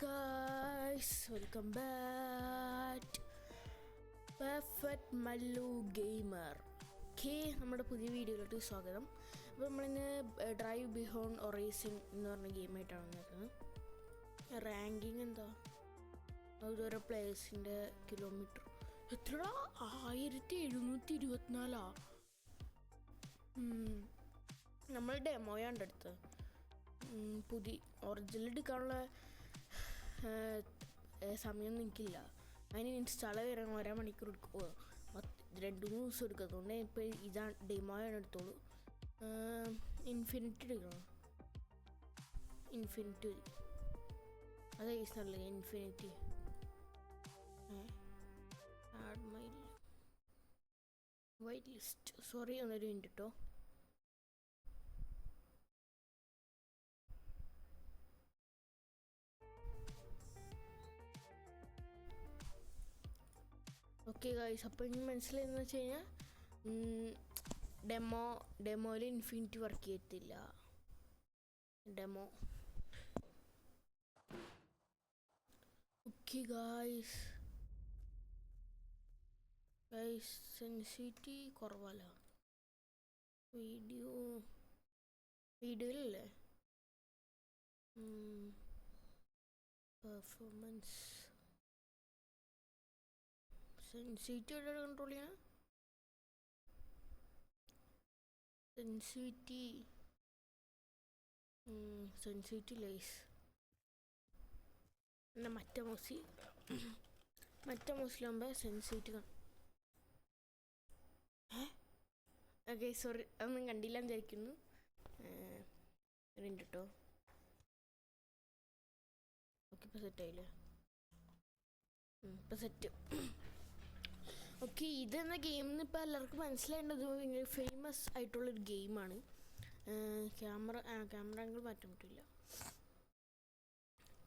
guys, welcome back. Perfect Mallu Gamer. Okay, നമ്മുടെ പുതിയ വീഡിയോയിലോട്ട് സ്വാഗതം. അപ്പോൾ നമ്മളിന്ന് ഡ്രൈവ് ബിഹോണ്ട് ഒറേസിംഗ് എന്ന് പറഞ്ഞ ഗെയിമായിട്ടാണ് വന്നിരിക്കുന്നത്. റാങ്കിങ് എന്താ, ഓരോ പ്ലേയേഴ്സിൻ്റെ കിലോമീറ്റർ എത്ര 1724. നമ്മൾ ഡെമോയാണ്ട് എടുത്ത് പുതിയ ഒറിജിനൽ എടുക്കാനുള്ള സമയം എനിക്കില്ല. അതിന് ഇൻസ്റ്റാൾ വരാൻ 1.5 മണിക്കൂർ എടുക്കുമോ, 2-3 ദിവസം എടുക്കും. അതുകൊണ്ട് ഇപ്പോൾ ഇതാണ് ഡെമോയാണ് എടുത്തോളൂ. ഇൻഫിനിറ്റി എടുക്കണം. ഇൻഫിനിറ്റി അതെ ഈസല്ലേ infinity. Add my white list. Sorry, ഒന്നൊരു മിനിറ്റ് കേട്ടോ. ഓക്കെ ഗൈസ്, അപ്പോൾ ഇനി മനസ്സിലായെന്ന് വെച്ച് കഴിഞ്ഞാൽ ഡെമോയിൽ ഇൻഫിനിറ്റി വർക്ക് ചെയ്യത്തില്ല. Demo okay guys. സെൻസിറ്റിവിറ്റി കുറവല്ല വീഡിയോയിലല്ലേ. പെർഫോമൻസ് സെൻസിറ്റിവിറ്റി എവിടെ കൺട്രോൾ ചെയ്യണം? സെൻസിറ്റിവിറ്റി ലൈസ് പിന്നെ മറ്റേ മോസിലാകുമ്പോൾ സെൻസിറ്റിവിറ്റി ഓക്കെ. സോറി, അതൊന്നും കണ്ടില്ല എന്ന് വിചാരിക്കുന്നു. കേട്ടോ. ഓക്കെ, ഇപ്പോൾ സെറ്റായില്ലേ? ഇപ്പം സെറ്റ്. ഓക്കെ, ഇതെന്ന ഗെയിമിന് ഇപ്പോൾ എല്ലാവർക്കും മനസ്സിലായേണ്ടത് ഭയങ്കര ഫേമസ് ആയിട്ടുള്ളൊരു ഗെയിമാണ്. ക്യാമറ ആംഗിൾ മാറ്റാൻ പറ്റില്ല.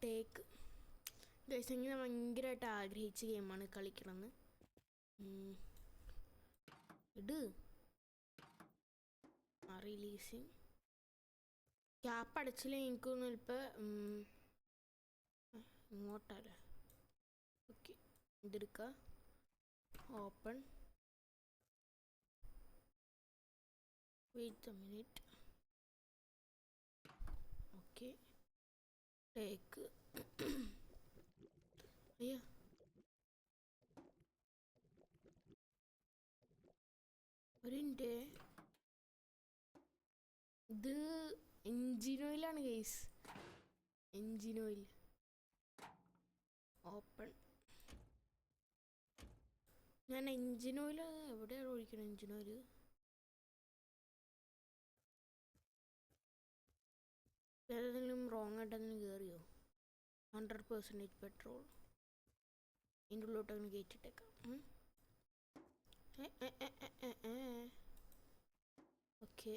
ടേക്ക് ഗൈസ്, ഞാൻ ഭയങ്കരമായിട്ട് ആഗ്രഹിച്ച ഗെയിമാണ് കളിക്കണമെന്ന്. റിലീസിങ് ക്യാപ്പ് അടച്ചില്ലെങ്കിൽ എനിക്കൊന്നും ഇപ്പോൾ ഇങ്ങോട്ടല്ലേ. ഓക്കെ, ഇതെടുക്കുക. Open. Wait a minute. Okay, take. അയ്യോ, ഒരു മിനിറ്റ്. ഇത് എൻജിൻ ഓയിലാണ് ഗൈസ്, എൻജിൻ ഓയിൽ. ഓപ്പൺ. ഞാൻ എൻജിൻ ഓയിൽ എവിടെയാണ് ഒഴിക്കണം? എൻജിൻ ഓയിൽ ഏതെങ്കിലും റോങ് ആയിട്ടെന്തെങ്കിലും കയറിയോ? 100% പെട്രോൾ. ഇതിൻ്റെ ഉള്ളിലോട്ട് അങ്ങനെ കയറ്റിട്ടേക്കാം. ഓക്കെ,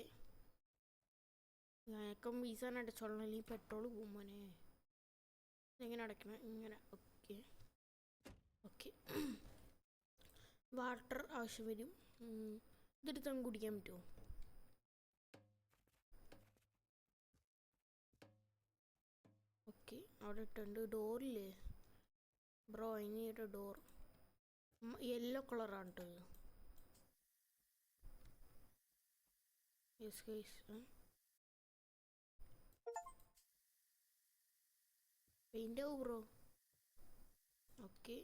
ഞാനൊക്കെ വീസാൻ അടച്ചോളണം, അല്ലെങ്കിൽ പെട്രോൾ പോകും മോനെ. എങ്ങനെ അടയ്ക്കണം? ഇങ്ങനെ. Okay okay. വാട്ടർ ആവശ്യം വരും. ഇതെടുത്ത് നമുക്ക് കുടിക്കാൻ പറ്റുമോ? ഓക്കെ, അവിടെ ഇട്ടുണ്ട്. ഡോറില്ലേ ബ്രോ? അതിനൊരു ഡോർ യെല്ലോ കളറാണ് കേട്ടോ. യെസ് ഗൈസ്, പെയിൻ്റ് ആവും ബ്രോ. ഓക്കെ,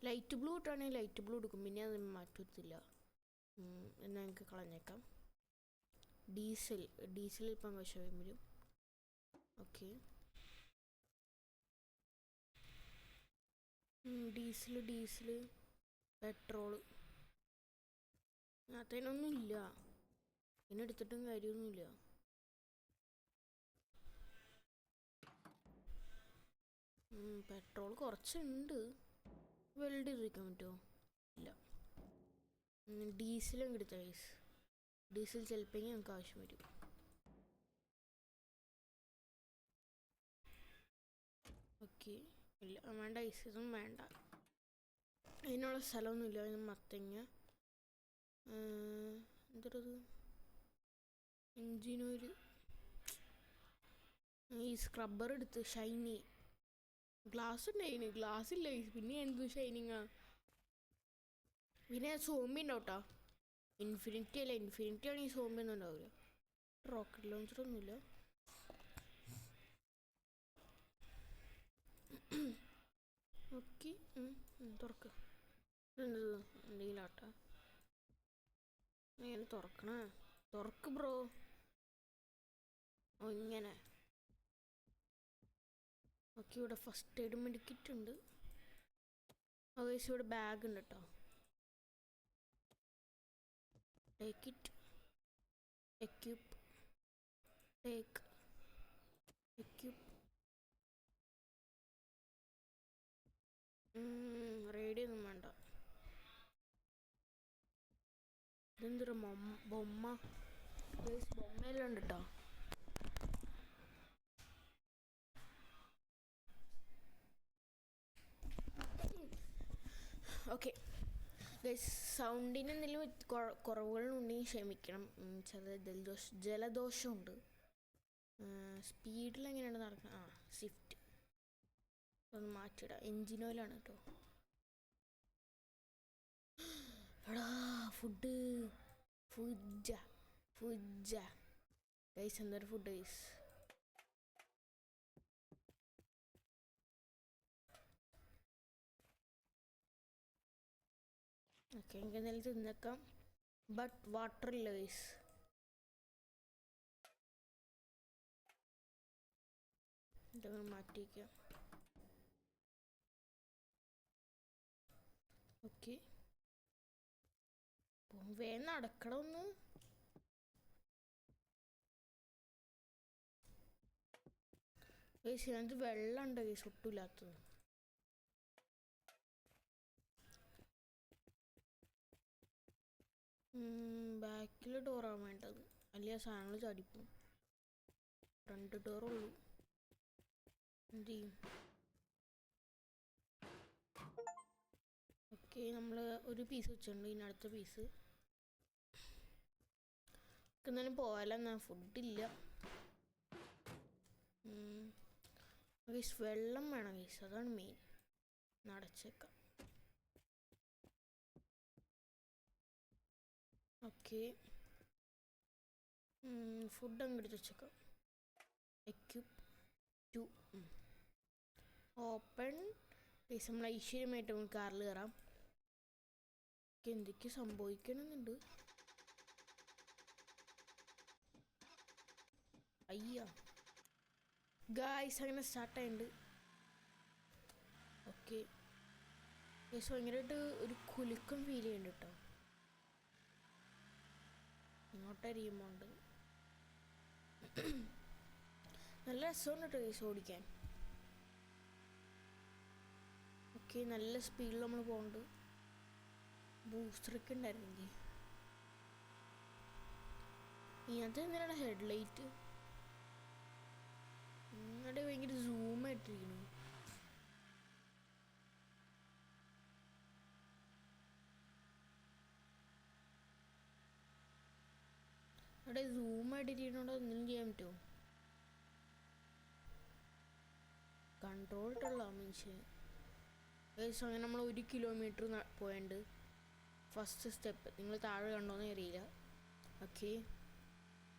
ലൈറ്റ് ബ്ലൂ ഇട്ടാണെങ്കിൽ ലൈറ്റ് ബ്ലൂ എടുക്കും, പിന്നെ അത് മാറ്റത്തില്ല. എന്നാൽ ഞങ്ങൾക്ക് കളഞ്ഞേക്കാം. ഡീസൽ ഇപ്പം ആവശ്യം വരും. ഓക്കെ, ഡീസൽ പെട്രോള് അതിനൊന്നുമില്ല. ഇതിനെടുത്തിട്ടും കാര്യമൊന്നുമില്ല. പെട്രോൾ കുറച്ചുണ്ട്. വെൽഡ് ചെയ്തിരിക്കാൻ പറ്റുമോ? ഇല്ല. ഡീസലും എടുത്ത ഗൈസ്. ഡീസൽ ചിലപ്പോൾ ഞങ്ങൾക്ക് ആവശ്യം വരും. ഓക്കെ, ഇല്ല വേണ്ട ഗൈസ്, ഇതൊന്നും വേണ്ട. അതിനുള്ള സ്ഥലമൊന്നുമില്ല. മത്തങ്ങ എന്തൊരു എൻജിൻ ഓയിൽ. ഈ സ്ക്രബ്ബർ എടുത്ത് ഷൈനി ഗ്ലാസ് ഉണ്ടായിന്, ഗ്ലാസ് ഇല്ല പിന്നെ എന്തു ഷൈനിങ്ങാ. പിന്നെ സോംബി ഉണ്ടാവും കേട്ടോ. ഇൻഫിനിറ്റി അല്ല, ഇൻഫിനിറ്റി ആണെങ്കിൽ സോംബി ഒന്നും ഉണ്ടാവില്ല. റോക്കറ്റ് ലോഞ്ചർ ഒന്നുമില്ല. ഓക്കെ തുറക്ക്. എന്തെങ്കിലും ആട്ടാ, എങ്ങനെ തുറക്കണേ? തുറക്ക് ബ്രോ. ഓ ഇങ്ങനെ. ഓക്കെ, ഇവിടെ ഫസ്റ്റ് എയ്ഡ് മെഡിക്കിറ്റ് ഉണ്ട്. അതേഴ്സ് ഇവിടെ ബാഗ് ഉണ്ട് കേട്ടോ. Take it. Equip. Take. Equip. Radio ഒന്നും വേണ്ട. ഇതെന്തൊരു ബൊമ്മ. ബൊമ്മയെല്ലാം ഉണ്ട് കേട്ടോ. ഓക്കെ സൗണ്ടിന് എന്തെങ്കിലും കുറവുകളുണ്ടെങ്കിൽ ക്ഷമിക്കണം. ചില ജലദോഷമുണ്ട്. സ്പീഡിൽ എങ്ങനെയാണ് നടക്കുന്നത്? സ്വിഫ്റ്റ് ഒന്ന് മാറ്റിയിടാം. എൻജിൻ ഓയിലാണ് കേട്ടോ. എടാ ഫുഡ് ഗൈസ്, എന്തൊരു ഫുഡ് ഗൈസ്. ഓക്കെ, എനിക്ക് എന്തെങ്കിലും തിന്നേക്കാം. ബട്ട് വാട്ടർ ഇല്ല ഗൈസ്. ഇതങ്ങനെ മാറ്റിവെക്കാം. ഓക്കെ, വേഗം നടക്കണമെന്ന്. ഗൈസ് ഇതിനകത്ത് വെള്ളം ഉണ്ട് ഗൈസ്, ഒട്ടുമില്ലാത്തത്. ബാക്കിൽ ഡോറാണ് വേണ്ടത്, അല്ലെങ്കിൽ ആ സാധനങ്ങൾ ചാടിപ്പോവും. ഫ്രണ്ട് ഡോറുള്ളൂ. എന്ത് ചെയ്യും? ഓക്കെ, നമ്മൾ ഒരു പീസ് വെച്ചിട്ടുണ്ട്. ഇനി അടുത്ത പീസ് എന്നാലും പോയാലെന്നാ. ഫുഡില്ല ഗൈസ്. വെള്ളം വേണം ഗൈസ്, അതാണ് മെയിൻ. നടച്ചേക്കാം. ഓക്കെ, ഫുഡ് അങ്ങ് എടുത്ത് വെച്ചേക്കാം. Equip 2 open. ഗൈസ് നമ്മൾ ഐശ്വര്യമായിട്ട് നമുക്ക് കാറിൽ കയറാം. എന്തൊക്കെ സംഭവിക്കണമെന്നുണ്ട്. അയ്യ ഗായ്സ്, അങ്ങനെ സ്റ്റാർട്ടായിട്ടുണ്ട്. ഓക്കെ ഗൈസ്, ഭയങ്കരമായിട്ട് ഒരു കുലുക്കം ഫീൽ ചെയ്യുന്നുണ്ട് കേട്ടോ. ഇങ്ങോട്ടറിയുമ്പോണ്ട് നല്ല രസമുണ്ട് കേട്ടോ ഗൈസ് ഓടിക്കാൻ. ഓക്കെ, നല്ല സ്പീഡിൽ നമ്മൾ പോകുന്നുണ്ട്. ബൂസ്റ്ററൊക്കെ ഉണ്ടായിരുന്നെങ്കിൽ. ഇതിനകത്ത് എന്തിനാണ് ഹെഡ്ലൈറ്റ്? അവിടെ ഭയങ്കര സൂമായിട്ടിരിക്കുന്നു. അവിടെ സൂമായിട്ടിരിക്കണോണ്ടോ എന്തെങ്കിലും ചെയ്യാൻ പറ്റുമോ? കൺട്രോൾ ഇട്ടുള്ള മനുഷ്യൻ. അങ്ങനെ നമ്മൾ 1 കിലോമീറ്റർ പോയുണ്ട്. ഫസ്റ്റ് സ്റ്റെപ്പ് നിങ്ങൾ താഴെ കണ്ടോന്ന് അറിയില്ല. ഓക്കെ,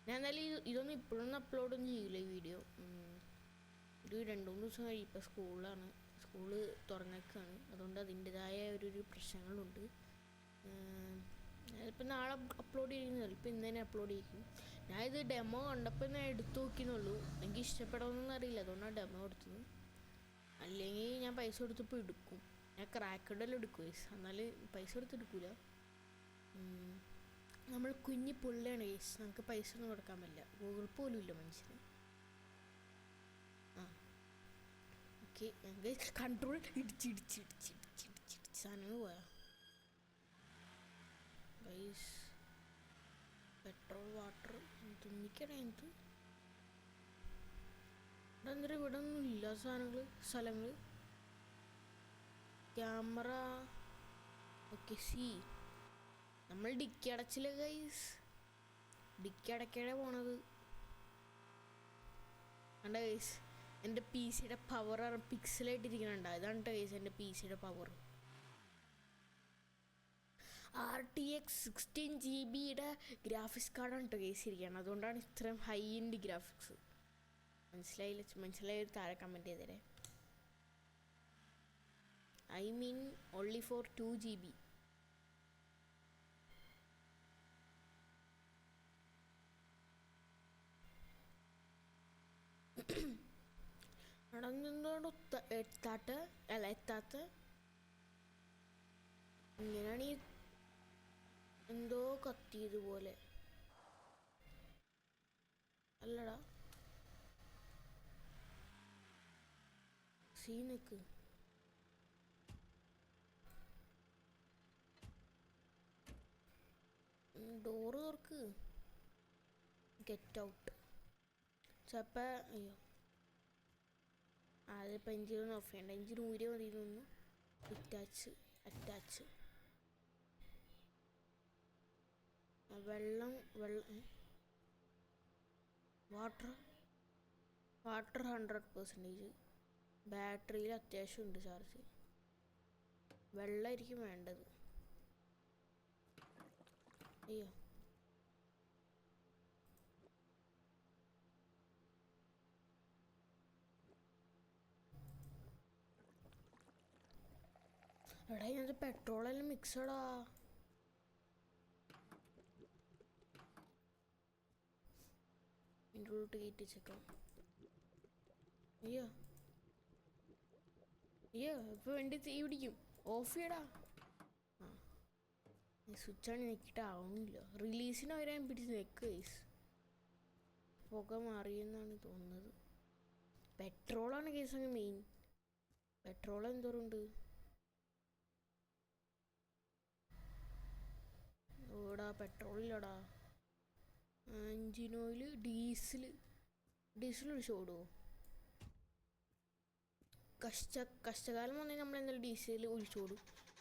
ഞാൻ എന്തായാലും ഇതൊന്നും ഇപ്പോഴൊന്നും അപ്ലോഡൊന്നും ചെയ്യില്ല ഈ വീഡിയോ. ഒരു 2-3 ദിവസം കഴിയും. ഇപ്പോൾ സ്കൂള് തുറന്നേക്കാണ്. അതുകൊണ്ട് അതിൻ്റെതായ ഒരു പ്രശ്നങ്ങളുണ്ട്. ഞാനിപ്പോൾ നാളെ അപ്ലോഡ് ചെയ്യുന്നില്ല, ഇപ്പോൾ ഇന്ന് തന്നെ അപ്ലോഡ് ചെയ്യും. ഞാനിത് ഡെമോ കണ്ടപ്പോൾ ഞാൻ എടുത്തു നോക്കിയെന്നുള്ളൂ. എനിക്ക് ഇഷ്ടപ്പെടാമെന്നൊന്നും അറിയില്ല, അതുകൊണ്ടാണ് ഡെമോ എടുത്തത്. അല്ലെങ്കിൽ ഞാൻ പൈസ കൊടുത്തപ്പോൾ എടുക്കും. ഞാൻ ക്രാക്കഡെല്ലാം എടുക്കും, എന്നാൽ പൈസ കൊടുത്ത് എടുക്കില്ല. നമ്മൾ കുഞ്ഞി പുള്ളിയാണ് ഗൈസ്, നമുക്ക് പൈസ ഒന്നും കൊടുക്കാൻ പറ്റില്ല. ഗൂഗിൾ പോലും ഇല്ല മനുഷ്യന്. ഓക്കെ, കൺട്രോൾ ഇടിച്ച് സാധനങ്ങൾ പോയാ ഗൈസ്. Petrol water തുന്നിക്കണേ. എന്ത് ഇവിടെ ഇവിടെ ഒന്നും ഇല്ല സ്ഥലങ്ങൾ. ക്യാമറ. ഓക്കെ, നമ്മൾ ഡിക്കി അടച്ചില്ല ഗൈസ്. ഡിക്കി അടയ്ക്കാതെ പോണത് കണ്ട ഗൈസ്. എൻ്റെ പി സിയുടെ പവർ പിക്സലായിട്ടിരിക്കണുണ്ട്. ഇതാണ് കേസ് എൻ്റെ പി സിയുടെ പവർ. RTX 16GB ഗ്രാഫിക്സ് കാർഡാണ് കേസ് ഇരിക്കുകയാണ്. അതുകൊണ്ടാണ് ഇത്രയും ഹൈ എൻഡ് ഗ്രാഫിക്സ്. മനസ്സിലായി താഴെ comment ചെയ്തേരെ. I mean only for 2GB. എത്താത്ത ഇങ്ങനെയാണ് ഈ എന്തോ കത്തിയതുപോലെ അല്ലടാ. സീനക്ക് ഡോറ് തുറക്ക്. Get out. ചിലപ്പോൾ അയ്യോ അതിപ്പോൾ എഞ്ചിനൊന്നും ഓഫ് ചെയ്യണ്ട. എഞ്ചിൻ ഊരി മതിയെന്നു. അറ്റാച്ച് വെള്ളം വാട്ടർ 100%. ബാറ്ററിയിൽ അത്യാവശ്യമുണ്ട് ചാർജ്. വെള്ളമായിരിക്കും വേണ്ടത്. അയ്യോ എടാ ഇതിനകത്ത് പെട്രോളെല്ലാം മിക്സഡാ. ഇതിൻ്റെ ഉള്ളിട്ട് കയറ്റി വെച്ചേക്കാം. അയ്യോ ഇപ്പോൾ വണ്ടി തീ പിടിക്കും. ഓഫ് ചെയ്യടാ. സ്വിച്ചാണ് ഞെക്കിയിട്ട് ആവുന്നില്ല. റിലീസിന് അവരെ പിടിച്ച് നിൽക്കുക. പുക മാറിയെന്നാണ് തോന്നുന്നത്. പെട്രോളാണ് കേസ് അങ്ങ് മെയിൻ. പെട്രോൾ എന്തോറുണ്ട്? ഓടാ പെട്രോളില്ലടാ. എഞ്ചിൻ ഓയിൽ ഡീസൽ ഒഴിച്ച് ഓടുമോ? കഷ്ടകാലം വന്നാൽ നമ്മൾ എന്തായാലും ഡീസൽ ഒഴിച്ചോടും.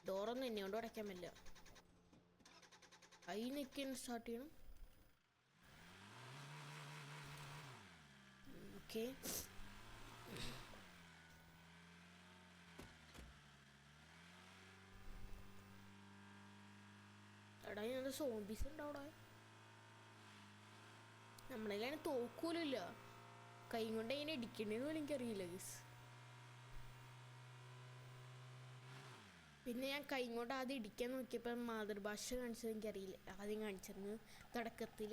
ഡോറൊന്നും എന്നെ കൊണ്ട് അടയ്ക്കാൻ പറ്റില്ല. കൈ നിൽക്കാൻ സ്റ്റാർട്ട് ചെയ്യണം. ഓക്കെ എടാ ഞാൻ സോംബീസ് ഉണ്ടാവടാ. നമ്മളതിലാണ് തോക്കൂലില്ല. കൈ കൊണ്ട് അതിനെ ഇടിക്കണേന്ന് പോലും എനിക്കറിയില്ല ഗീസ്. പിന്നെ ഞാൻ കൈ കൊണ്ട് ആദ്യം ഇടിക്കാൻ നോക്കിയപ്പോൾ മാതൃഭാഷ കാണിച്ചത് എനിക്കറിയില്ല. ആദ്യം കാണിച്ചിരുന്നു തുടക്കത്തിൽ.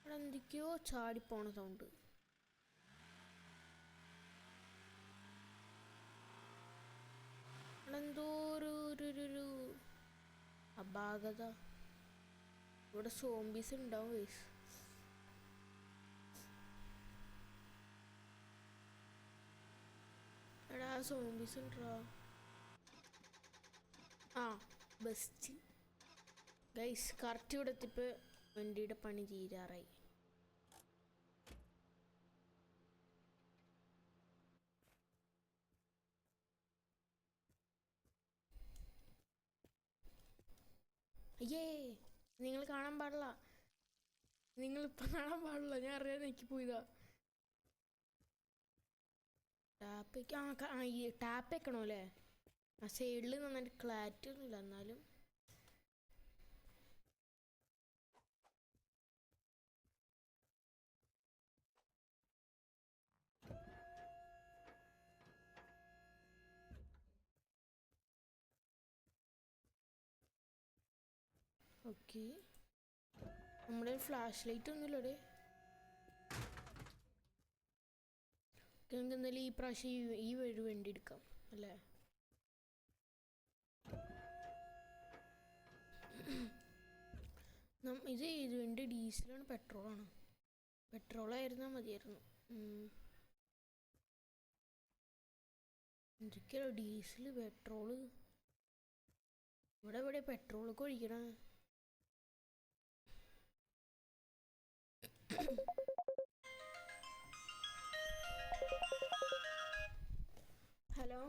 അവിടെ എന്തൊക്കെയോ ചാടിപ്പോണ സൗണ്ട്. അവിടെ എന്തോ ഒരു അപാകത. ഇവിടെ സോംബീസ് ഉണ്ടാവും ഗൈസ്. എടാ സോംബീസ് ഉണ്ടോ? ആ ബെസ്റ്റ് ഗൈസ്. കറക്റ്റ് ഇവിടെ എത്തിയപ്പോൾ വണ്ടിയുടെ പണി തീരാറായി. അയ്യേ നിങ്ങൾ കാണാൻ പാടില്ല. നിങ്ങളിപ്പോൾ കാണാൻ പാടില്ല. ഞാൻ അറിയാതെ എനിക്ക് പോയതാ. ടാപ്പ് വെക്കണോ അല്ലേ? ആ സൈഡിൽ നന്നായിട്ട് ക്ലാരിറ്റി ഒന്നുമില്ല. എന്നാലും ഓക്കെ. നമ്മുടെ ഫ്ലാഷ് ലൈറ്റ് ഒന്നുമില്ലടെ. ഞങ്ങൾക്ക് എന്തായാലും ഈ പ്രാവശ്യം ഈ വഴി വണ്ടി എടുക്കാം അല്ലേ? ഇത് വണ്ടി ഡീസലാണ് പെട്രോളാണ്? പെട്രോളായിരുന്നാൽ മതിയായിരുന്നു. എന്തൊക്കെയാണോ ഡീസൽ പെട്രോള്. ഇവിടെ പെട്രോളൊക്കെ ഒഴിക്കണം. ഹലോ,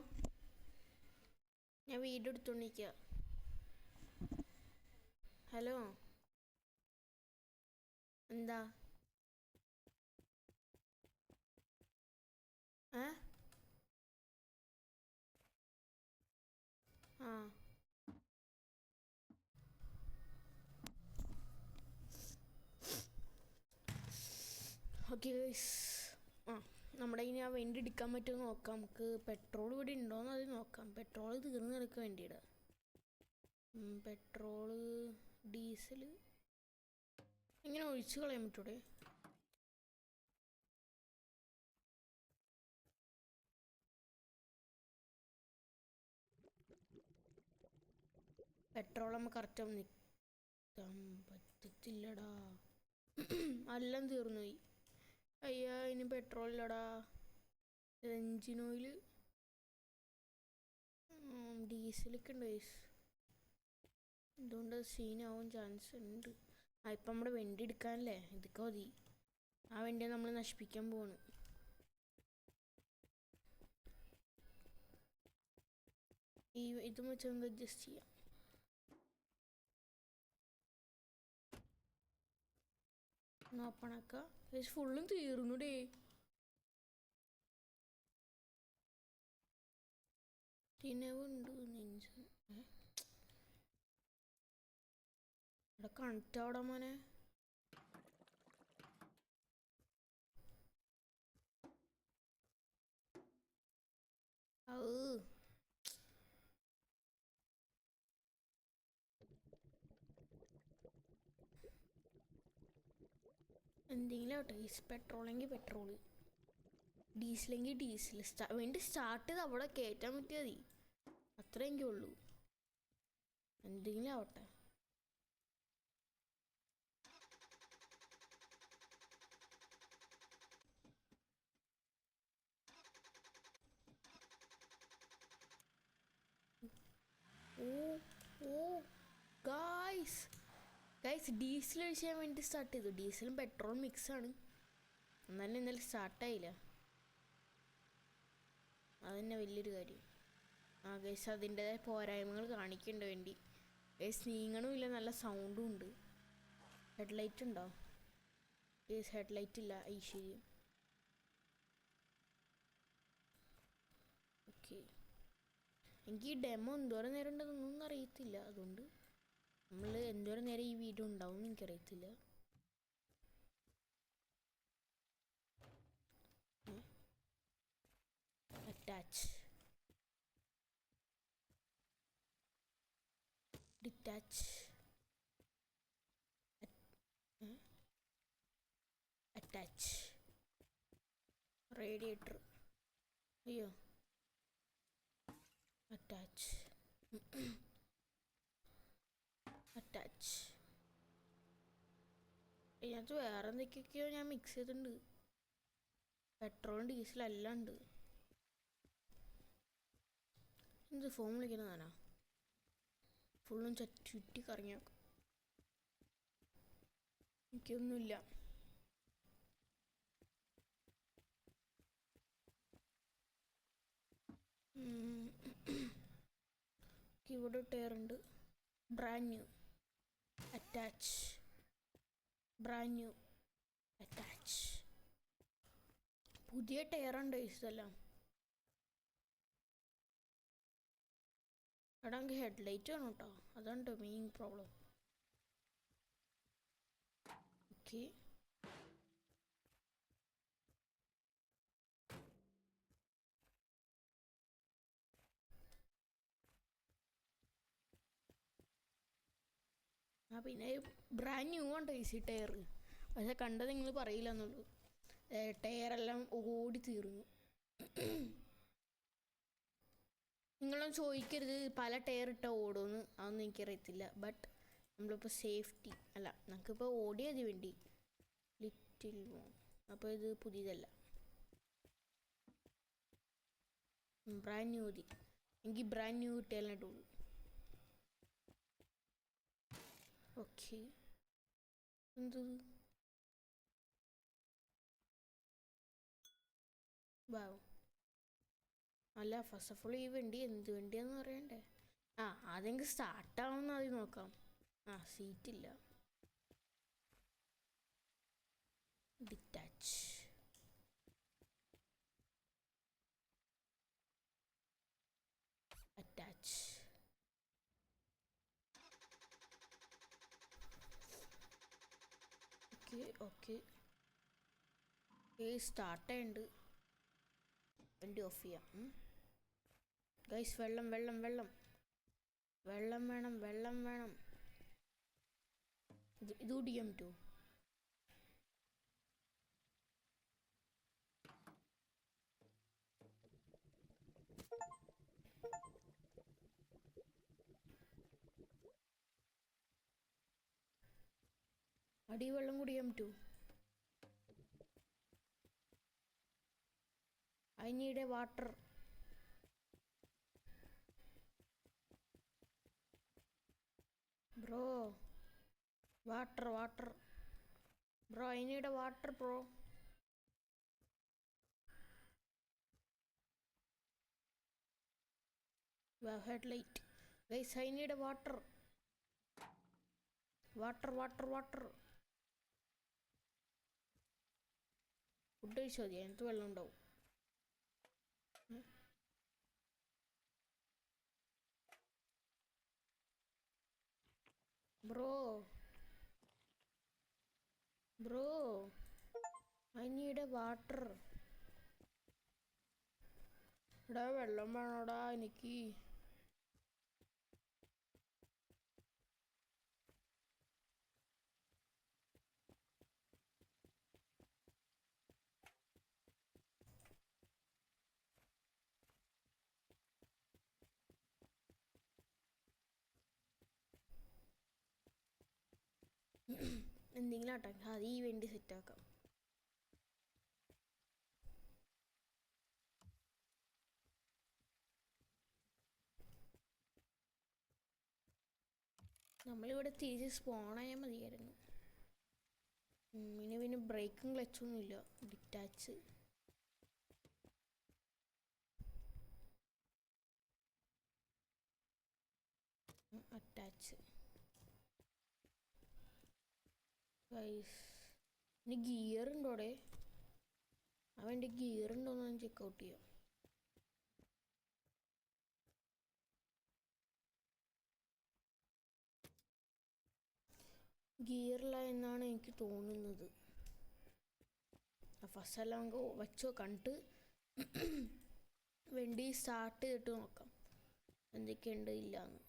ഞാൻ വീഡിയോ എടുത്തോണ്ടിരിക്കുക. ഹലോ എന്താ ഏ ആ ഓക്കെ ഗൈസ്. ആ നമ്മുടെ ഇനി ആ വണ്ടി എടുക്കാൻ പറ്റുമോ നോക്കാം. നമുക്ക് പെട്രോൾ ഇവിടെ ഉണ്ടോയെന്ന് അത് നോക്കാം. പെട്രോൾ തീർന്നു കിടക്കുക വണ്ടിയുടെ. പെട്രോള് ഡീസൽ എങ്ങനെ ഒഴിച്ച് കളയാൻ പറ്റൂടെ? പെട്രോൾ നമുക്ക് കറക്റ്റ് നിൽക്കാൻ പറ്റത്തില്ലടാ. എല്ലാം തീർന്നു പോയി. അയ്യാ ഇനി പെട്രോൾ ഇല്ലടാ. എൻജിൻ ഓയിൽ ഡീസലൊക്കെ ഉണ്ട് ഗൈസ്. എന്തുകൊണ്ട് സീനാവാൻ ചാൻസ് ഉണ്ട്. ആ ഇപ്പം നമ്മുടെ വണ്ടി എടുക്കാനല്ലേ ഇതൊക്കെ മതി. ആ വണ്ടിയെ നമ്മൾ നശിപ്പിക്കാൻ പോവാണ്. ഇതും വെച്ച് നമുക്ക് അഡ്ജസ്റ്റ് ചെയ്യാം. നോപ്പണക്ക ഫുള്ളും തീർന്നു ഡേ. ഉണ്ട് നെഞ്ച് ഇവിടെ കണക്റ്റ് ആവടാ മോനെ. എന്തെങ്കിലും ആവട്ടെ. പെട്രോളെങ്കിൽ പെട്രോള്, ഡീസലെങ്കിൽ ഡീസൽ. വേണ്ടി സ്റ്റാർട്ട് ചെയ്ത് അവിടെ കയറ്റാൻ പറ്റിയാൽ മതി. അത്രയെങ്കിൽ ഉള്ളൂ. എന്തെങ്കിലും ആവട്ടെ. ഓ ഓ ഗായ്സ് ഡീസൽ ഒഴിച്ചാൻ വേണ്ടി സ്റ്റാർട്ട് ചെയ്തു. ഡീസലും പെട്രോളും മിക്സാണ്. എന്നാലും ഇന്നലെ സ്റ്റാർട്ടായില്ല. അതന്നെ വലിയൊരു കാര്യം. ആ ഗൈസ് അതിൻ്റെതായ പോരായ്മകൾ കാണിക്കേണ്ട വേണ്ടി. ഗൈസ് നീങ്ങണമില്ല, നല്ല സൗണ്ടും ഉണ്ട്. ഹെഡ്ലൈറ്റ് ഉണ്ടോ? ഗൈസ് ഹെഡ്ലൈറ്റ് ഇല്ല. ഐശ്വര്യം. ഓക്കെ, എനിക്ക് ഈ ഡെമോ എന്തോരം നേരം ഉണ്ടെന്നൊന്നും അറിയത്തില്ല. അതുകൊണ്ട് നമ്മൾ എന്തോരം നേരം ഈ വീഡിയോ ഉണ്ടാവും എന്ന് എനിക്കറിയത്തില്ല. Attach, detach, attach, radiator. അയ്യോ അറ്റാച്ച്, അറ്റാച്ച്. ഇതിനകത്ത് വേറെ എന്തൊക്കെയൊക്കെയോ ഞാൻ മിക്സ് ചെയ്തിട്ടുണ്ട്. പെട്രോളും ഡീസലും എല്ലാം ഉണ്ട്. എന്ത് ഫോൺ വിളിക്കുന്നതാണോ? ഫുള്ളും ചുറ്റി കറങ്ങി നോക്കും. എനിക്കൊന്നുമില്ല. ഇവിടെ ടയറുണ്ട്. Brand new, attach, brand new, attach. പുതിയ ടയറുണ്ട് ഇതെല്ലാം. എടാ എനിക്ക് ഹെഡ്ലൈറ്റ് വേണം കേട്ടോ. അതാണ് മെയിൻ പ്രോബ്ലം. ഓക്കെ, ആ പിന്നെ ബ്രാൻഡ് ന്യൂ ആണ് ഈസി ടയർ. പക്ഷെ കണ്ടത് നിങ്ങൾ പറയില്ല എന്നുള്ളൂ. ടയറെല്ലാം ഓടി തീർന്നു. നിങ്ങളൊന്നും ചോദിക്കരുത് പല ടയർ ഇട്ടാൽ ഓടുമെന്ന്. അതൊന്നും എനിക്കറിയത്തില്ല. ബട്ട് നമ്മളിപ്പോൾ സേഫ്റ്റി അല്ല, നമുക്കിപ്പോൾ ഓടിയത് വേണ്ടി ലിറ്റിൽ മോം. അപ്പോൾ ഇത് പുതിയതല്ല, ബ്രാൻഡ് ന്യൂ മതി. എനിക്ക് ബ്രാൻഡ് ന്യൂ കിട്ടിയാലേ ഇട്ടുള്ളൂ. ഓക്കെ, എന്ത് വാവ്. അല്ല ഫസ്റ്റ് ഓഫ് ഓൾ ഈ വണ്ടി എന്ത് വണ്ടിയാന്ന് പറയണ്ടേ? ആ അതെങ്കിൽ സ്റ്റാർട്ടാവുമെന്ന് ആദ്യം നോക്കാം. ആ സീറ്റില്ല. ഡിറ്റാച്ച്. അറ്റാച്ച്. ഓക്കെ സ്റ്റാർട്ട് ചെയ്യുന്നുണ്ട്. വണ്ടി ഓഫ് ചെയ്യാം. ഗൈസ് വെള്ളം വേണം. ഇത് കുടിക്കാൻ പറ്റുമോ? അടി വെള്ളം കുടിക്കാൻ പറ്റുമോ? I need a water. Bro. Water. Bro, I need a water, bro. Wow, headlight. Guys, I need a water. Water. Food കഴിച്ചാൽ മതി, അതിനകത്ത് വെള്ളം ഉണ്ടാവും. Bro I need A water. എടാ വെള്ളം വേണോടാ എനിക്ക്. എന്തെങ്കിലും ആട്ടെ, അത് ഈ വണ്ടി സെറ്റാക്കാം. നമ്മളിവിടെ തിരിച്ച് സ്പോണായാൽ മതിയായിരുന്നു. പിന്നെ ബ്രേക്കും ക്ലച്ചൊന്നും ഇല്ല. ഡിറ്റാച്ച്. അറ്റാച്ച്. ഇനി ഗിയർ ഉണ്ടോടെ? അവൻ്റെ ഗിയർ ഉണ്ടോന്ന് ഞാൻ ചെക്കൗട്ട് ചെയ്യാം. ഗിയറില്ല എന്നാണ് എനിക്ക് തോന്നുന്നത്. ഫസ്റ്റ് എല്ലാം നമുക്ക് വെച്ചോ കണ്ടിട്ട് വണ്ടി സ്റ്റാർട്ട് ചെയ്തിട്ട് നോക്കാം എന്തൊക്കെയുണ്ട് ഇല്ലാന്ന്.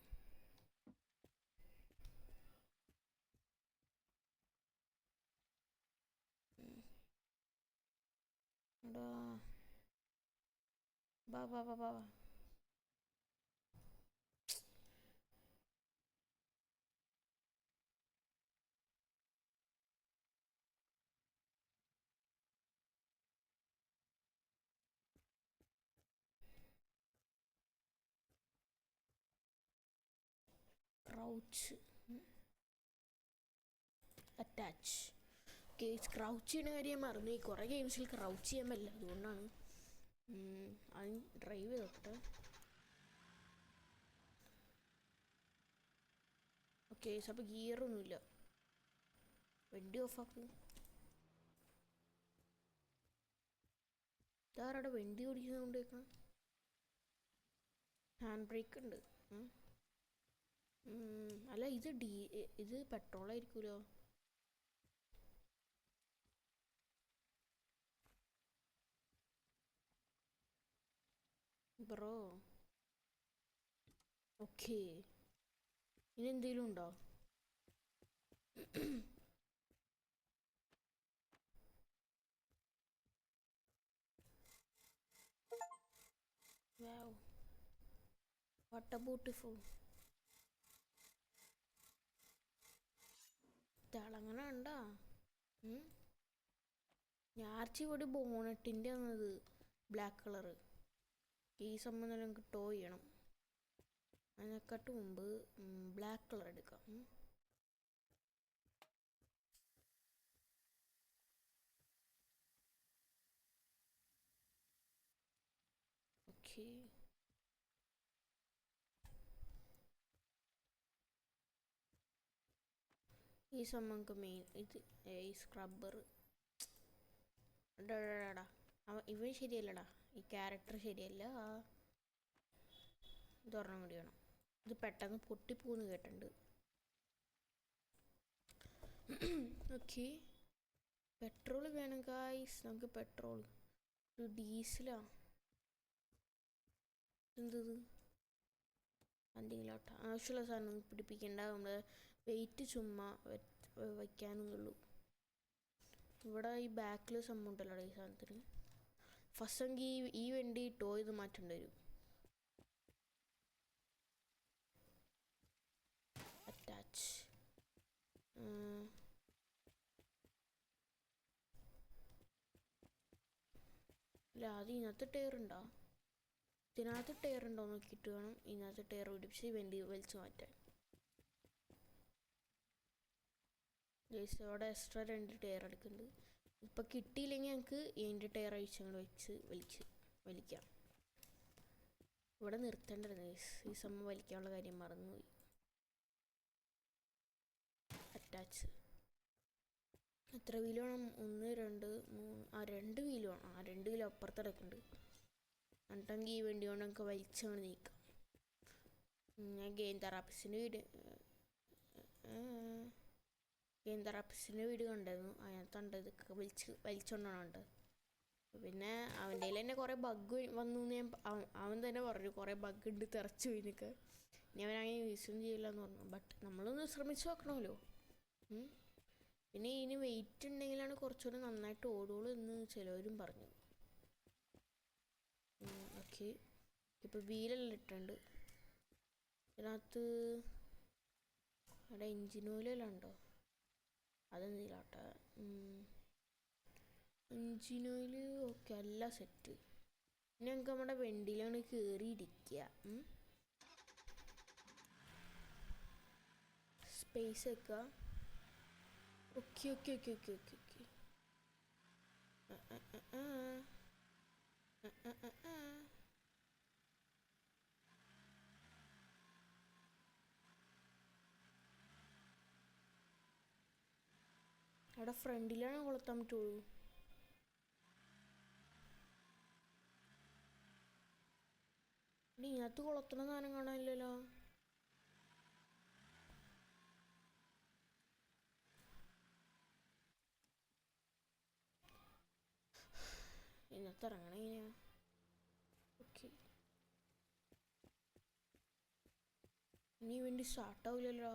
ബാ ക്രൗച്ച്. അറ്റാച്ച്. ക്രൗച്ച് ചെയ്യുന്ന കാര്യം മറന്നു. ഈ കുറേ ഗെയിംസിൽ ക്രൗച്ച് ചെയ്യാൻ പറ്റില്ല, അതുകൊണ്ടാണ്. അത് ഡ്രൈവ് ചെയ്തോട്ടെ. ഓക്കെ അപ്പോൾ ഗിയറൊന്നുമില്ല. വണ്ടി ഓഫാക്ക്. ഇതാരവിടെ വണ്ടി ഓടിക്കുന്നതുകൊണ്ടേക്കണം. ഹാൻഡ് ബ്രേക്ക് ഉണ്ട്. അല്ല ഇത് പെട്രോളായിരിക്കുമല്ലോ. ബ്രോ ഓക്കെ ഇനി എന്തെങ്കിലും ഉണ്ടോ? Wow, what a beautiful. തിളങ്ങണ കണ്ടാ? ഞാർച്ചി ഇവിടെ ബോണറ്റിൻ്റെ ആണത്, ബ്ലാക്ക് കളറ്. ഈ സംബന്ധം നമുക്ക് ടോ ചെയ്യണം. അതിനെക്കാട്ട് മുമ്പ് ബ്ലാക്ക് കളർ എടുക്കാം. ഓക്കെ ഈ സംഭവം മെയിൻ ഇത് ഈ സ്ക്രബ്ബർ ഡാ ഇവൻ ശരിയല്ലടാ, ഈ ക്യാരക്ടർ ശരിയല്ല. ഇതൊരെണ്ണം കൂടി വേണം. ഇത് പെട്ടെന്ന് പൊട്ടിപ്പോന്ന് കേട്ടിട്ടുണ്ട്. ഓക്കെ, പെട്രോൾ വേണം ഗായ്സ്. നമുക്ക് പെട്രോൾ, ഒരു ഡീസലാ. എന്തത് എന്തെങ്കിലും ആവശ്യമുള്ള സാധനം പിടിപ്പിക്കേണ്ട. നമ്മൾ വെയിറ്റ് ചുമ്മാ വയ്ക്കാനുള്ളൂ. ഇവിടെ ഈ ബാക്കിൽ സംഭവം ഉണ്ടല്ലോ ഈ സാധനത്തിന്. ഫസ്റ്റ് എങ്കിൽ ഈ വണ്ടി ടോ ചെയ്ത് മാറ്റേണ്ടി വരും. അറ്റാച്ച്. അല്ല, അത് ഇതിനകത്ത് ടയർ ഉണ്ടോ? ഇതിനകത്ത് ടയർ ഉണ്ടോ നോക്കിയിട്ട് വേണം ഇതിനകത്ത് ടയർ പിടിപ്പിച്ച് വണ്ടി വലിച്ചു മാറ്റാൻ. അവിടെ എക്സ്ട്രാ 2 ടയർ എടുക്കുന്നുണ്ട്. ഇപ്പം കിട്ടിയില്ലെങ്കിൽ ഞങ്ങൾക്ക് ഇതിൻ്റെ ടയർ അഴിച്ചങ്ങൾ വെച്ച് വലിക്കാം. ഇവിടെ നിർത്തേണ്ടത് ഈ സംഭവം വലിക്കാനുള്ള കാര്യം മറന്നുപോയി. അറ്റാച്ച്. എത്ര വീല് വേണം? 1 2 3 2 വീല് വേണം. 2 വീല് അപ്പുറത്ത് കിടക്കുന്നുണ്ട്. എന്നിട്ടെങ്കിൽ ഈ വണ്ടി കൊണ്ട് നമുക്ക് വലിച്ചങ്ങ് നീക്കാം. ഞാൻ ഗെയിം തെറാപ്പിസ്റ്റിൻ്റെ വീട് കണ്ടായിരുന്നു. അതിനകത്തുണ്ട് ഇതൊക്കെ വലിച്ചോണ്ടാണ്. പിന്നെ അവൻ്റെ കയ്യിൽ തന്നെ കുറേ ബഗ് വന്നു എന്ന് അവൻ തന്നെ പറഞ്ഞു. കുറേ ബഗ് ഉണ്ട്, തെറച്ചു പോയി എന്നൊക്കെ. ഇനി അവനങ്ങനെ യൂസൊന്നും ചെയ്യില്ല എന്ന് പറഞ്ഞു. ബട്ട് നമ്മളൊന്ന് ശ്രമിച്ച് നോക്കണമല്ലോ. പിന്നെ ഇതിന് വെയിറ്റ് ഉണ്ടെങ്കിലാണ് കുറച്ചുകൂടെ നന്നായിട്ട് ഓടുള്ളൂ എന്ന് ചിലവരും പറഞ്ഞു. ഓക്കെ, ഇപ്പോൾ വീലെല്ലാം ഇട്ടുണ്ട്. ഇതിനകത്ത് അവിടെ എൻജിൻ ഓയിലെല്ലാം ഉണ്ടോ? അതെന്തിലാട്ടെ. എൻജിൻ ഓയിൽ ഓക്കെ, എല്ലാം സെറ്റ്. ഇനി ഞങ്ങൾക്ക് നമ്മുടെ വണ്ടിയിലാണ് കയറിയിരിക്കുക. സ്പേസ് വെക്കുക. Okay okay okay okay okay okay. അവിടെ ഫ്രണ്ടിലാണ് കൊളുത്താൻ പറ്റുള്ളൂ. ഇതിനകത്ത് കൊളുത്തണ സാധനം കാണാനില്ലല്ലോ. ഇതിനകത്ത് ഇറങ്ങണ എങ്ങനെയാ? ഓക്കെ, ഇനി വേണ്ടി സ്റ്റാർട്ടാവില്ലല്ലോ.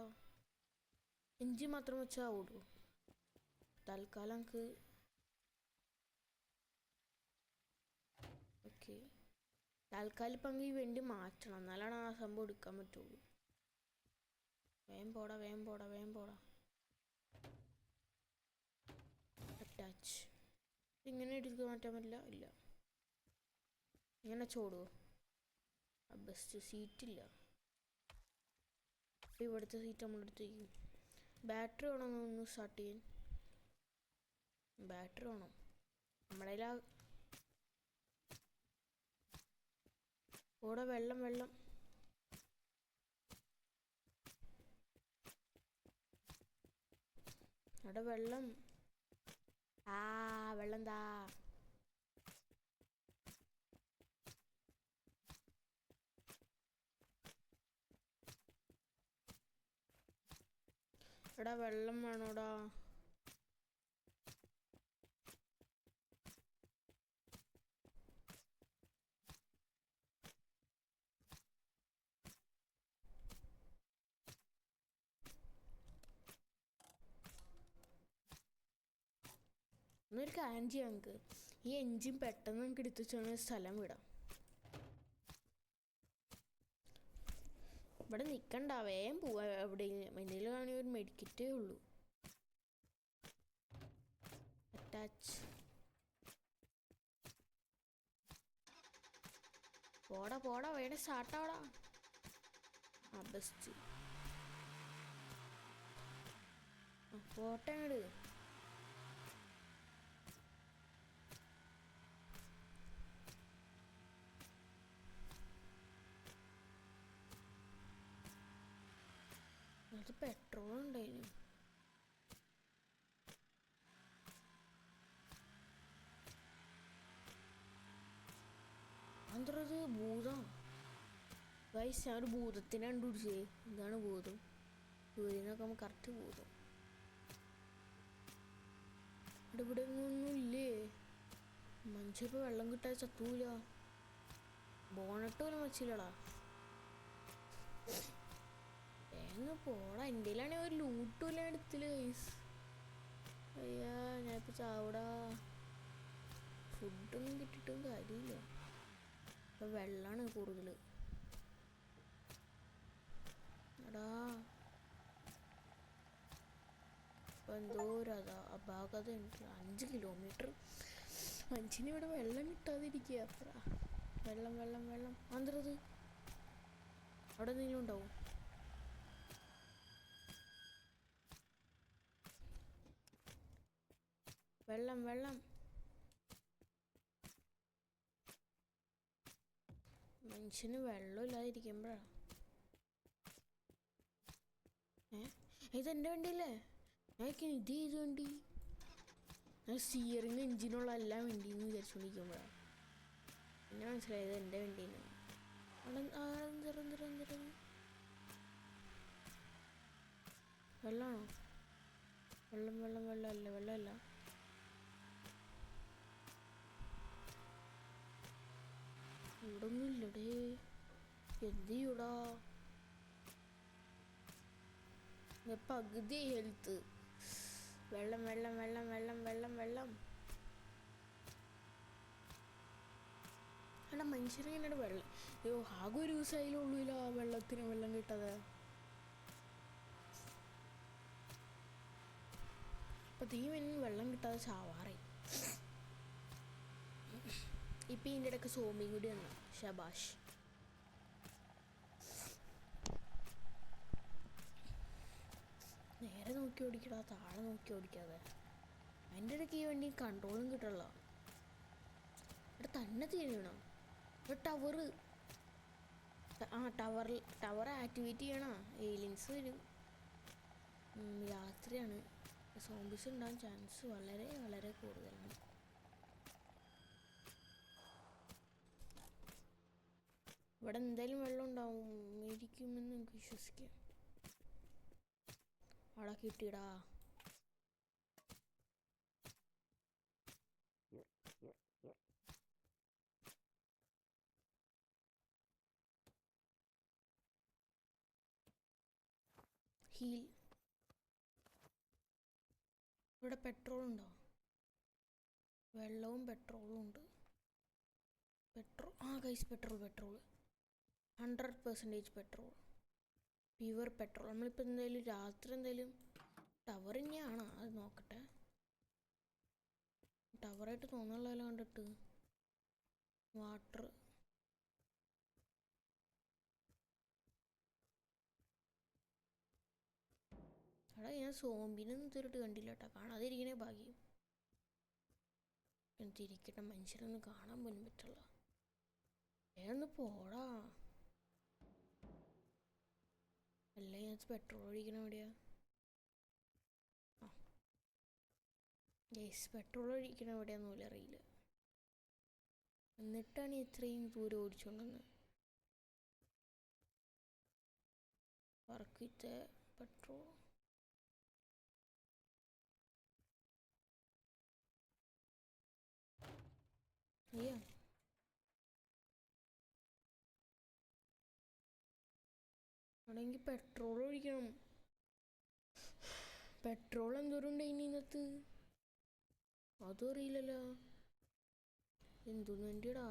എഞ്ചിൻ മാത്രം വെച്ചാൽ ഓടുമോ? തൽക്കാലം നമുക്ക് ഓക്കെ, തൽക്കാലം ഇപ്പം ഈ വണ്ടി മാറ്റണം, എന്നാലാണ് ആ സംഭവം എടുക്കാൻ പറ്റുള്ളൂ. വേഗം പോടാ വേഗം പോടാ വേഗം പോടാ. അറ്റാച്ച്. ഇങ്ങനെ എടുത്ത് മാറ്റാൻ പറ്റില്ല. ഇല്ല, ഇങ്ങനെ ചോടുവോ? ബെസ്റ്റ് സീറ്റില്ല. ഇവിടുത്തെ സീറ്റ് നമ്മളെടുത്തേക്കും. ബാറ്ററി വേണം ഒന്ന് സ്റ്റാർട്ട് ചെയ്യാൻ. ബാറ്ററി വേണം നമ്മുടെ ഓടെ. വെള്ളം വെള്ളം അവിടെ വെള്ളം. വെള്ളം താ. എടാ വെള്ളം വേണോടാ. എന്നൊരു കാര്യം ചെയ്യാം, നമുക്ക് ഈ എൻജിൻ പെട്ടെന്ന് നമുക്ക് എടുത്തു വെച്ചാൽ സ്ഥലം വിടാം. ഇവിടെ നിൽക്കണ്ട, വേഗം പോവാ. എവിടെയെങ്കിലും എന്തെങ്കിലും ഒരു മെഡിക്കറ്റേ ഉള്ളൂ. അറ്റാച്ച്. പോടാ പോടാ, വേണേ സ്റ്റാർട്ടാവടാ. ബെസ്റ്റ്. പോട്ടെ അങ്ങട്. അത് പെട്രോൾ ഉണ്ടായിരുന്നു. ഭൂതം. ഗൈസ് ഞാൻ ഒരു ഭൂതത്തിനെ കണ്ടുപിടിച്ചേ. ഇതാണ് ഭൂതം. ദൂരെ നോക്കുമ്പോൾ കറക്റ്റ് ഭൂതം. ഇവിടെ ഒന്നും ഇല്ലേ? മനുഷ്യപ്പോൾ വെള്ളം കിട്ടാതെ ചത്തൂല. ബോണട്ട് പോലും വച്ചില്ലടാ. വേഗം പോടാ. എൻ്റെ ഒരു ലൂട്ടുമില്ല എടുത്തില്ല ഗൈസ്. അയ്യാ ഞാനിപ്പോൾ ചാവടാ. ഫുഡൊന്നും കിട്ടിയിട്ടും കാര്യമില്ല. ഇപ്പം വെള്ളമാണ് കൂടുതൽ. എടാ ഇപ്പം എന്തോ ഒരു അപാകത ഉണ്ട്. 5 കിലോമീറ്റർ മനുഷ്യന് ഇവിടെ വെള്ളം കിട്ടാതിരിക്കുക. അത്ര വെള്ളം വെള്ളം വെള്ളം അന്തരത് അവിടെ എന്തെങ്കിലും ഉണ്ടാവും. വെള്ളം വെള്ളം മനുഷ്യന് വെള്ളമില്ലാതിരിക്കുമ്പോഴാ. ഇതെൻ്റെ വണ്ടിയല്ലേ? ഞാനൊക്കെ ഇത് ചെയ്ത് വണ്ടി. ഞാൻ സ്റ്റിയറിങ് എഞ്ചിനുള്ള എല്ലാം വണ്ടിന്ന് വിചാരിച്ചുകൊണ്ടിരിക്കുമ്പോഴാണ് പിന്നെ മനസ്സിലായത് എൻ്റെ വണ്ടീന്ന്. വെള്ളമാണോ? വെള്ളം വെള്ളം വെള്ളമല്ല വെള്ളമല്ല. ഇവിടെ ഒന്നും ഇല്ലടേ. എന്ത് ചെയ്യൂടാ? പകുതി ഹെൽത്ത്. വെള്ളം വെള്ളം വെള്ളം വെള്ളം വെള്ളം വെള്ളം. എടാ മനുഷ്യരിങ്ങനെ വെള്ളം. അയ്യോ ആകെ ഒരു ദിവസമായാലുള്ളൂല്ല വെള്ളത്തിന് വെള്ളം കിട്ടാതെ. അപ്പം തീ വേണമെങ്കിൽ വെള്ളം കിട്ടാതെ ചാവാറേ. ഇപ്പം ഇതിൻ്റെ ഇടയ്ക്ക് സോമിയും കൂടി വന്നു. ഷബാഷ്. നേരെ നോക്കി ഓടിക്കടാ, താഴെ നോക്കി ഓടിക്കാതെ. അതിൻ്റെ ഇടയ്ക്ക് ഈ വണ്ടി കൺട്രോളും കിട്ടണില്ല. ഇവിടെ തന്നെ തിരിയണം. ടവറ് ടവർ ആക്ടിവേറ്റ് ചെയ്യണ. ഏലിയൻസ് വരും. രാത്രിയാണ്. സോംബീസ് ഉണ്ടാകാൻ ചാൻസ് വളരെ വളരെ കൂടുതലാണ്. ഇവിടെ എന്തായാലും വെള്ളം ഉണ്ടാവും ഇരിക്കുമെന്ന് എനിക്ക് വിശ്വസിക്കാം. അവിടെ കിട്ടിടാ. ഹീൽ. ഇവിടെ പെട്രോൾ ഉണ്ടോ? വെള്ളവും പെട്രോളും ഉണ്ട്. Guys petrol 100% petrol. Pure petrol. നമ്മളിപ്പോൾ എന്തായാലും രാത്രി എന്തായാലും ടവർ തന്നെയാണ്. അത് നോക്കട്ടെ. ടവറായിട്ട് തോന്നുള്ളതെല്ലാം കണ്ടിട്ട്. വാട്ടർ എടാ ഞാൻ സോംബിനൊന്നും തീരിട്ട് കണ്ടില്ല കേട്ടോ. കാണാതിരിക്കണേ ഭാഗ്യം. തിരിക്കട്ടെ. മനുഷ്യരൊന്നും കാണാൻ പോലും പറ്റില്ല. ഏന്ന് പോടാ. അല്ലേ ഞാൻ പെട്രോൾ ഒഴിക്കണ എവിടെയാ? പെട്രോൾ ഒഴിക്കണ എവിടെയാന്ന് പോലും അറിയില്ല. എന്നിട്ടാണ് ഇത്രയും ദൂരം ഓടിച്ചോണ്ടെന്ന്. Work with petrol. അയ്യാ ആണെങ്കിൽ പെട്രോൾ ഒഴിക്കണം. പെട്രോൾ എന്തോരം ഉണ്ട് ഇതിനകത്ത് അതും അറിയില്ലല്ലോ. എന്തൊന്നും വണ്ടിയടാ.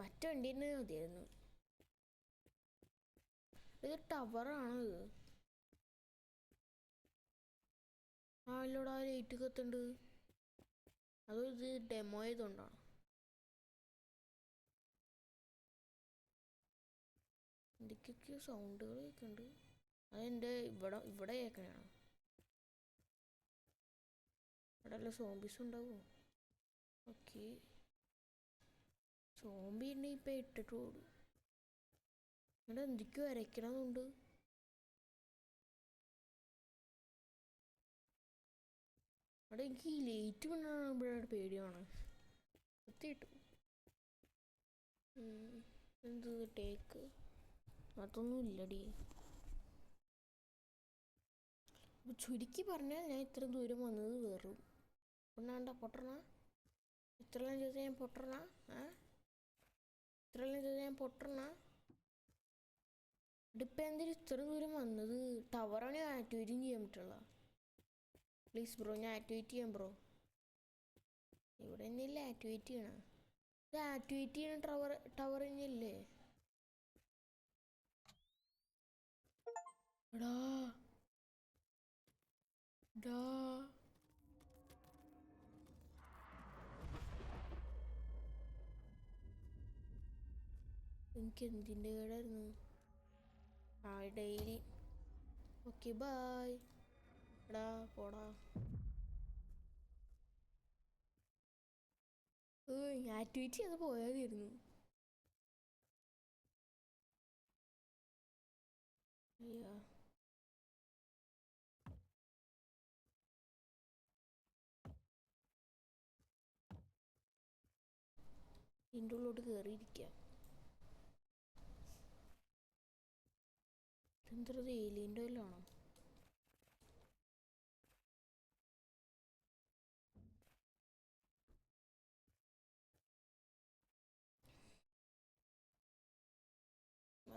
മറ്റേ വണ്ടി തന്നെ മതിയായിരുന്നു. ഇത് ടവറാണത്. അല്ലോടാ ലൈറ്റ് കത്തുണ്ട്. അതോ ഇത് ഡെമോ ചെയ്തുകൊണ്ടാണ്? എന്തൊക്കെയൊക്കെയോ സൗണ്ടുകൾ കേൾക്കുന്നുണ്ട്. അതെൻ്റെ ഇവിടെ കേൾക്കണതാണ്. ഇവിടെ അല്ല സോംബീസ് ഉണ്ടാവുമോ? ഓക്കെ. സോംബി എന്നെ ഇപ്പം ഇട്ടിട്ട് ഓടും. ഇവിടെ എന്തൊക്കെയോ വരയ്ക്കണമെന്നുണ്ട്. അവിടെ എനിക്ക് ഈ ലേറ്റ് കൊണ്ടാകുമ്പോഴാണ് പേടിയാണ്. എത്തിയിട്ടു എന്ത് ടേക്ക് അതൊന്നും ഇല്ലടി. അപ്പോൾ ചുരുക്കി പറഞ്ഞാൽ ഞാൻ ഇത്ര ദൂരം വന്നത് വെറും ഒന്നാണ്ട പൊട്ടണ. ഇത്രയെല്ലാം ചെയ്ത് ഞാൻ പൊട്ടണ. ഇത്രയെല്ലാം ചെയ്ത് ഞാൻ പൊട്ടണ. ഇതിപ്പോൾ എന്തിനും ഇത്ര ദൂരം വന്നത്? ടവറാണ് ആക്ടിവേറ്റും ചെയ്യാൻ പറ്റുള്ള. പ്ലീസ് ബ്രോ, ഞാൻ ആക്ടിവേറ്റ് ചെയ്യാം ബ്രോ. ഇവിടെ തന്നെയല്ലേ ആക്ടിവേറ്റ് ചെയ്യണം. ഇത് ആക്ടിവേറ്റ് ചെയ്യണ ടവർ തന്നെയല്ലേ? എടാ ഡാ എനിക്ക് എന്തിൻ്റെ കേടായിരുന്നു? ഡെയിലി. Okay bye. എടാ പോടാ. ആക്ടിവിറ്റി അത് പോയാതിരുന്നു. അയ്യോ ഇതിൻ്റെ ഉള്ളിലോട്ട് കയറിയിരിക്കാം. ഇതെന്തത് ഏലിയൻ്റെ വല്ലതാണോ?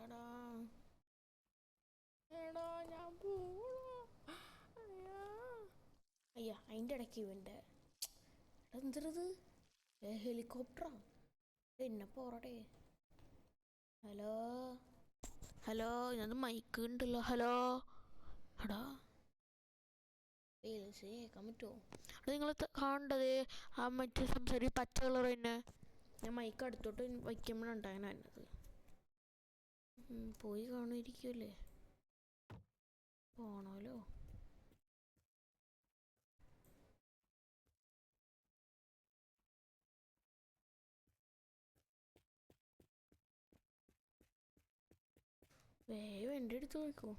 എടാ എടാ ഞാൻ പോവാ. അയ്യ അതിൻ്റെ ഇടയ്ക്ക് ഇവൻ്റെ എന്തത് ഹെലികോപ്റ്ററാ? എന്നെ പോറടേ. ഹലോ ഹലോ, ഞാൻ മൈക്ക് ഉണ്ടല്ലോ. ഹലോ എടാ കേൾക്കാൻ പറ്റുമോ? അത് നിങ്ങൾ കാണേണ്ടത് ആ മറ്റേ സംസാരിക്കും പച്ച കളർ തന്നെ. ഞാൻ മൈക്ക് അടുത്തോട്ട് വയ്ക്കുമ്പോഴുണ്ടാകാൻ എന്നത് പോയി കാണുമായിരിക്കുമല്ലേ? പോണല്ലോ. വേഗം എൻ്റെ അടുത്ത് നോക്കൂ.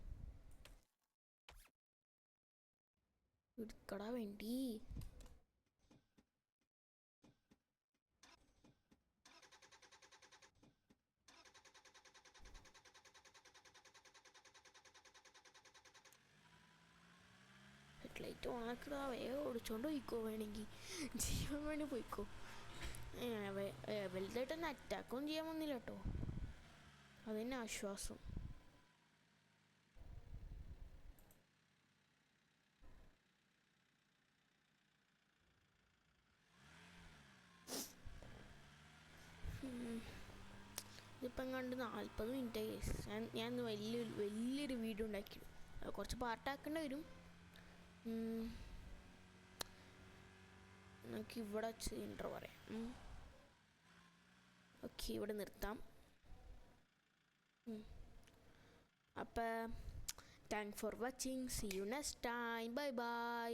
എടുക്കടാ വേണ്ടി. ഹെഡ്ലൈറ്റ് ഓണാക്കടാ. വേഗം ഓടിച്ചോണ്ട് പോയിക്കോ. വേണമെങ്കിൽ ജീവൻ വേണ്ടി പോയിക്കോ. വലുതായിട്ടൊന്നും അറ്റാക്കൊന്നും ചെയ്യാൻ വന്നില്ല കേട്ടോ. അതിന് ആശ്വാസം. ഇതിപ്പം കണ്ട് 40 മിനിറ്റായി. ഞാൻ വലിയൊരു വീഡിയോ ഉണ്ടാക്കി. കുറച്ച് പാർട്ടാക്കേണ്ടി വരും. നമുക്ക് ഇവിടെ വെച്ച് ഇൻട്രോ പറയാം. ഓക്കെ, ഇവിടെ നിർത്താം. അപ്പം thanks for watching. See you next time. Bye by.